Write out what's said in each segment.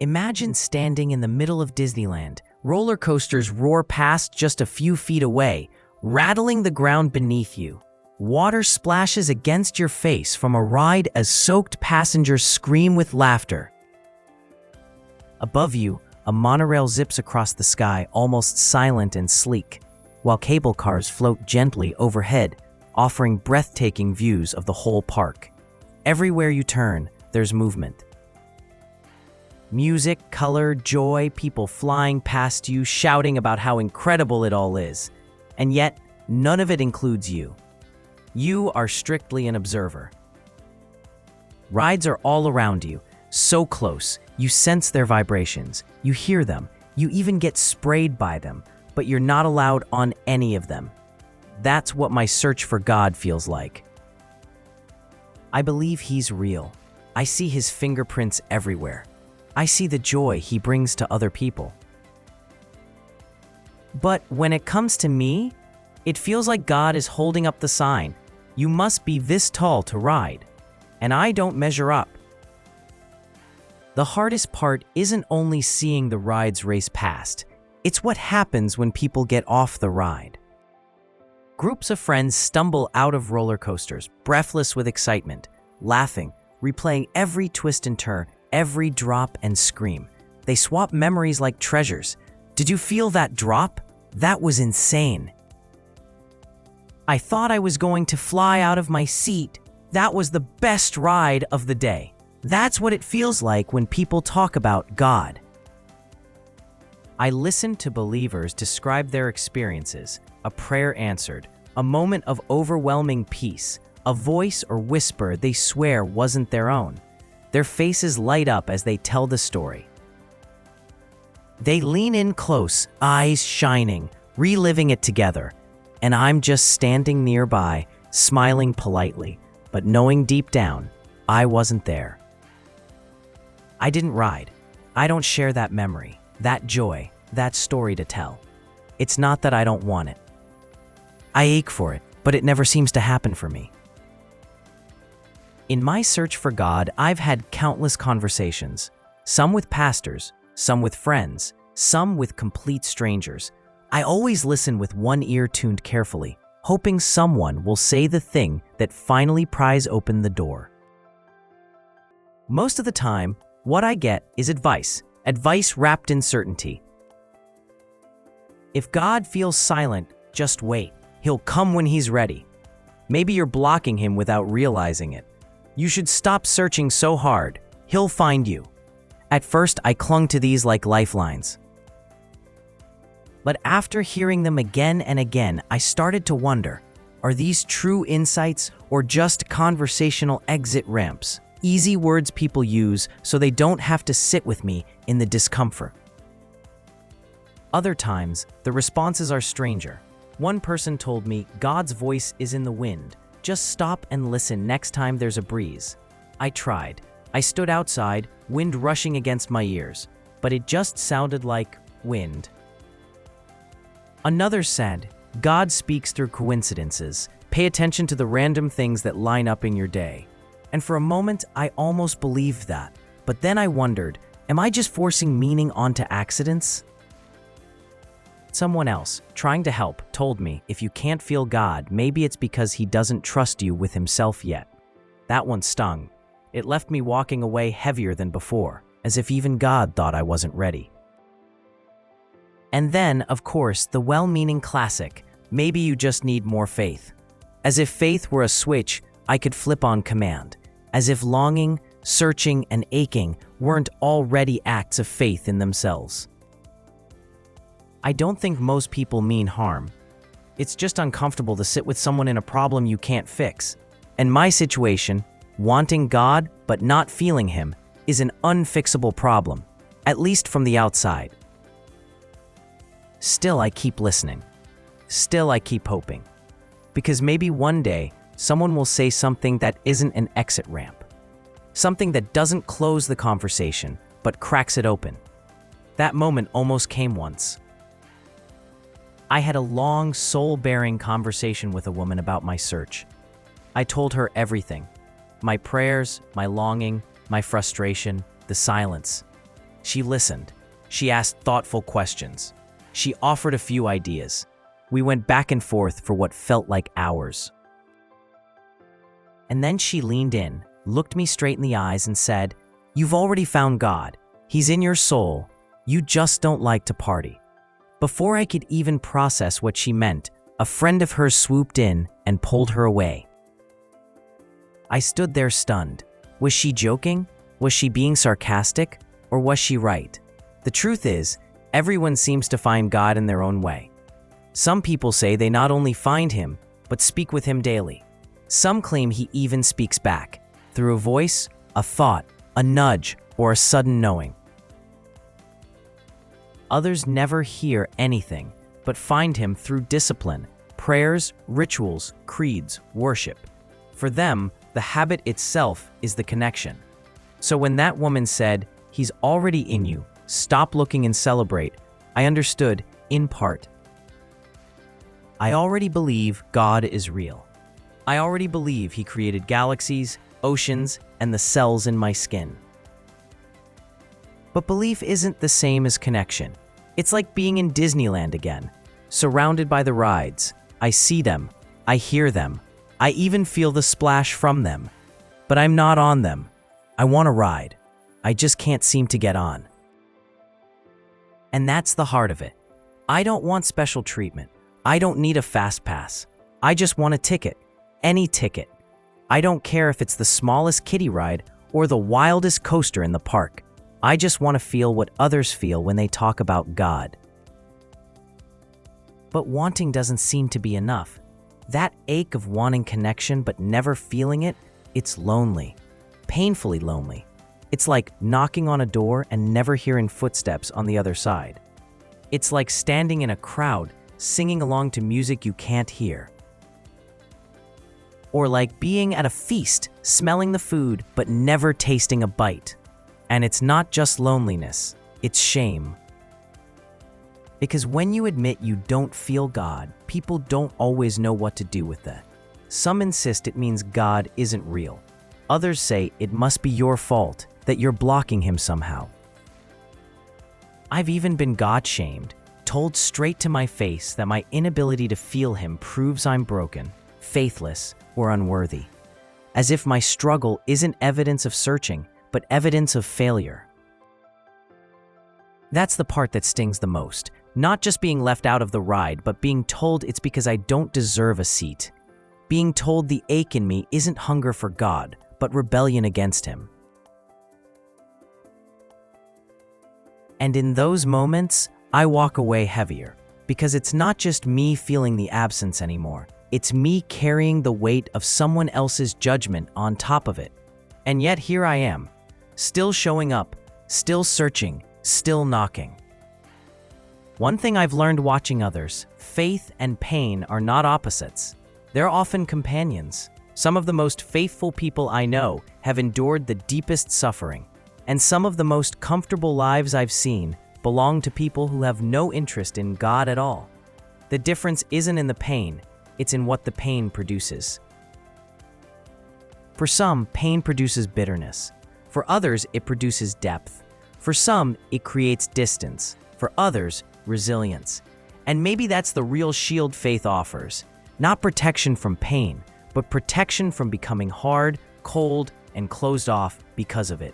Imagine standing in the middle of Disneyland. Roller coasters roar past just a few feet away, rattling the ground beneath you. Water splashes against your face from a ride as soaked passengers scream with laughter. Above you, a monorail zips across the sky, almost silent and sleek, while cable cars float gently overhead, offering breathtaking views of the whole park. Everywhere you turn, there's movement. Music, color, joy, people flying past you, shouting about how incredible it all is. And yet, none of it includes you. You are strictly an observer. Rides are all around you, so close, you sense their vibrations, you hear them, you even get sprayed by them, but you're not allowed on any of them. That's what my search for God feels like. I believe He's real. I see His fingerprints everywhere. I see the joy He brings to other people. But when it comes to me, it feels like God is holding up the sign, "You must be this tall to ride," and I don't measure up. The hardest part isn't only seeing the rides race past, it's what happens when people get off the ride. Groups of friends stumble out of roller coasters, breathless with excitement, laughing, replaying every twist and turn, every drop and scream. They swap memories like treasures. Did you feel that drop? That was insane. I thought I was going to fly out of my seat. That was the best ride of the day. That's what it feels like when people talk about God. I listened to believers describe their experiences, a prayer answered, a moment of overwhelming peace, a voice or whisper they swear wasn't their own. Their faces light up as they tell the story. They lean in close, eyes shining, reliving it together, and I'm just standing nearby, smiling politely, but knowing deep down, I wasn't there. I didn't ride. I don't share that memory, that joy, that story to tell. It's not that I don't want it. I ache for it, but it never seems to happen for me. In my search for God, I've had countless conversations, some with pastors, some with friends, some with complete strangers. I always listen with one ear tuned carefully, hoping someone will say the thing that finally pries open the door. Most of the time, what I get is advice wrapped in certainty. If God feels silent, just wait. He'll come when He's ready. Maybe you're blocking Him without realizing it. You should stop searching so hard. He'll find you. At first, I clung to these like lifelines. But after hearing them again and again, I started to wonder, are these true insights or just conversational exit ramps? Easy words people use so they don't have to sit with me in the discomfort. Other times, the responses are stranger. One person told me, God's voice is in the wind. Just stop and listen next time there's a breeze. I tried. I stood outside, wind rushing against my ears, but it just sounded like wind. Another said, God speaks through coincidences. Pay attention to the random things that line up in your day. And for a moment, I almost believed that. But then I wondered, am I just forcing meaning onto accidents? Someone else, trying to help, told me, if you can't feel God, maybe it's because He doesn't trust you with Himself yet. That one stung. It left me walking away heavier than before, as if even God thought I wasn't ready. And then, of course, the well-meaning classic, maybe you just need more faith. As if faith were a switch I could flip on command. As if longing, searching, and aching weren't already acts of faith in themselves. I don't think most people mean harm. It's just uncomfortable to sit with someone in a problem you can't fix. And my situation, wanting God but not feeling Him, is an unfixable problem, at least from the outside. Still, I keep listening. Still, I keep hoping. Because maybe one day, someone will say something that isn't an exit ramp. Something that doesn't close the conversation, but cracks it open. That moment almost came once. I had a long, soul-bearing conversation with a woman about my search. I told her everything. My prayers, my longing, my frustration, the silence. She listened. She asked thoughtful questions. She offered a few ideas. We went back and forth for what felt like hours. And then she leaned in, looked me straight in the eyes and said, "You've already found God. He's in your soul. You just don't like to party." Before I could even process what she meant, a friend of hers swooped in and pulled her away. I stood there stunned. Was she joking? Was she being sarcastic? Or was she right? The truth is, everyone seems to find God in their own way. Some people say they not only find him, but speak with him daily. Some claim he even speaks back, through a voice, a thought, a nudge, or a sudden knowing. Others never hear anything, but find him through discipline, prayers, rituals, creeds, worship. For them, the habit itself is the connection. So when that woman said, "He's already in you, stop looking and celebrate," I understood, in part. I already believe God is real. I already believe he created galaxies, oceans, and the cells in my skin. But belief isn't the same as connection. It's like being in Disneyland again, surrounded by the rides. I see them, I hear them, I even feel the splash from them. But I'm not on them. I want to ride. I just can't seem to get on. And that's the heart of it. I don't want special treatment. I don't need a fast pass. I just want a ticket. Any ticket. I don't care if it's the smallest kiddie ride or the wildest coaster in the park. I just want to feel what others feel when they talk about God. But wanting doesn't seem to be enough. That ache of wanting connection but never feeling it, it's lonely. Painfully lonely. It's like knocking on a door and never hearing footsteps on the other side. It's like standing in a crowd, singing along to music you can't hear. Or like being at a feast, smelling the food, but never tasting a bite. And it's not just loneliness, it's shame. Because when you admit you don't feel God, people don't always know what to do with that. Some insist it means God isn't real. Others say it must be your fault, that you're blocking him somehow. I've even been God-shamed, told straight to my face that my inability to feel him proves I'm broken, faithless, or unworthy. As if my struggle isn't evidence of searching, but evidence of failure. That's the part that stings the most. Not just being left out of the ride, but being told it's because I don't deserve a seat. Being told the ache in me isn't hunger for God, but rebellion against him. And in those moments, I walk away heavier, because it's not just me feeling the absence anymore. It's me carrying the weight of someone else's judgment on top of it. And yet here I am, still showing up, still searching, still knocking. One thing I've learned watching others, faith and pain are not opposites. They're often companions. Some of the most faithful people I know have endured the deepest suffering, and some of the most comfortable lives I've seen belong to people who have no interest in God at all. The difference isn't in the pain, it's in what the pain produces. For some, pain produces bitterness. For others, it produces depth. For some, it creates distance. For others, resilience. And maybe that's the real shield faith offers. Not protection from pain, but protection from becoming hard, cold, and closed off because of it.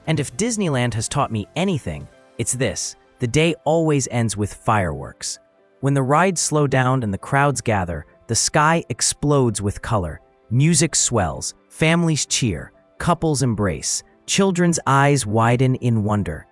And if Disneyland has taught me anything, it's this: the day always ends with fireworks. When the rides slow down and the crowds gather, the sky explodes with color. Music swells, families cheer, couples embrace, children's eyes widen in wonder.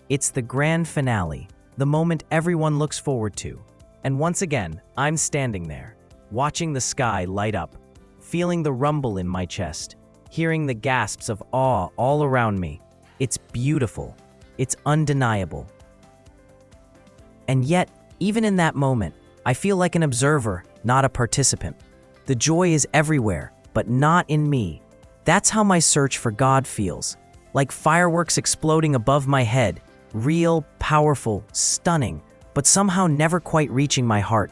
It's the grand finale, the moment everyone looks forward to. And once again, I'm standing there, watching the sky light up, feeling the rumble in my chest, hearing the gasps of awe all around me. It's beautiful. It's undeniable. And yet, even in that moment, I feel like an observer, not a participant. The joy is everywhere, but not in me. That's how my search for God feels, like fireworks exploding above my head, real, powerful, stunning, but somehow never quite reaching my heart.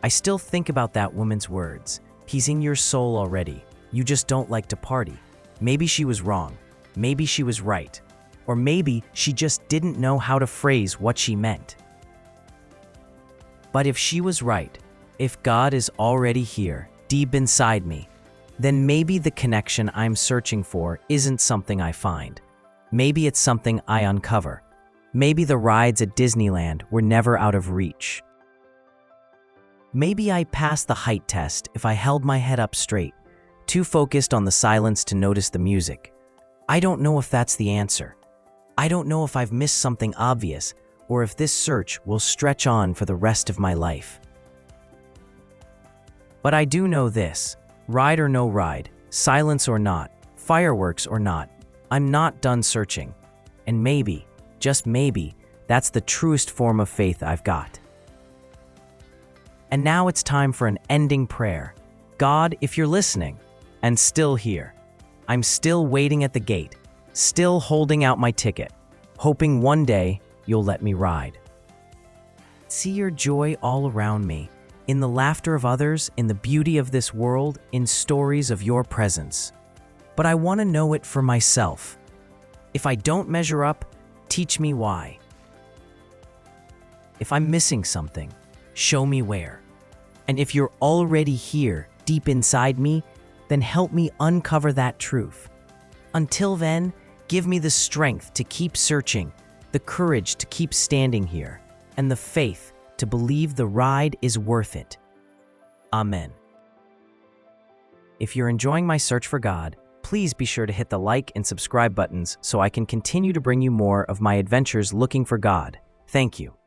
I still think about that woman's words. He's in your soul already. You just don't like to party. Maybe she was wrong. Maybe she was right. Or maybe she just didn't know how to phrase what she meant. But if she was right, if God is already here, deep inside me, then maybe the connection I'm searching for isn't something I find. Maybe it's something I uncover. Maybe the rides at Disneyland were never out of reach. Maybe I passed the height test if I held my head up straight, too focused on the silence to notice the music. I don't know if that's the answer. I don't know if I've missed something obvious or if this search will stretch on for the rest of my life. But I do know this: ride or no ride, silence or not, fireworks or not, I'm not done searching. And maybe, just maybe, that's the truest form of faith I've got. And now it's time for an ending prayer. God, if you're listening, and still here, I'm still waiting at the gate, still holding out my ticket, hoping one day you'll let me ride. See your joy all around me, in the laughter of others, in the beauty of this world, in stories of your presence. But I want to know it for myself. If I don't measure up, teach me why. If I'm missing something, show me where. And if you're already here, deep inside me, then help me uncover that truth. Until then, give me the strength to keep searching, the courage to keep standing here, and the faith to believe the ride is worth it. Amen. If you're enjoying my search for God, please be sure to hit the like and subscribe buttons so I can continue to bring you more of my adventures looking for God. Thank you.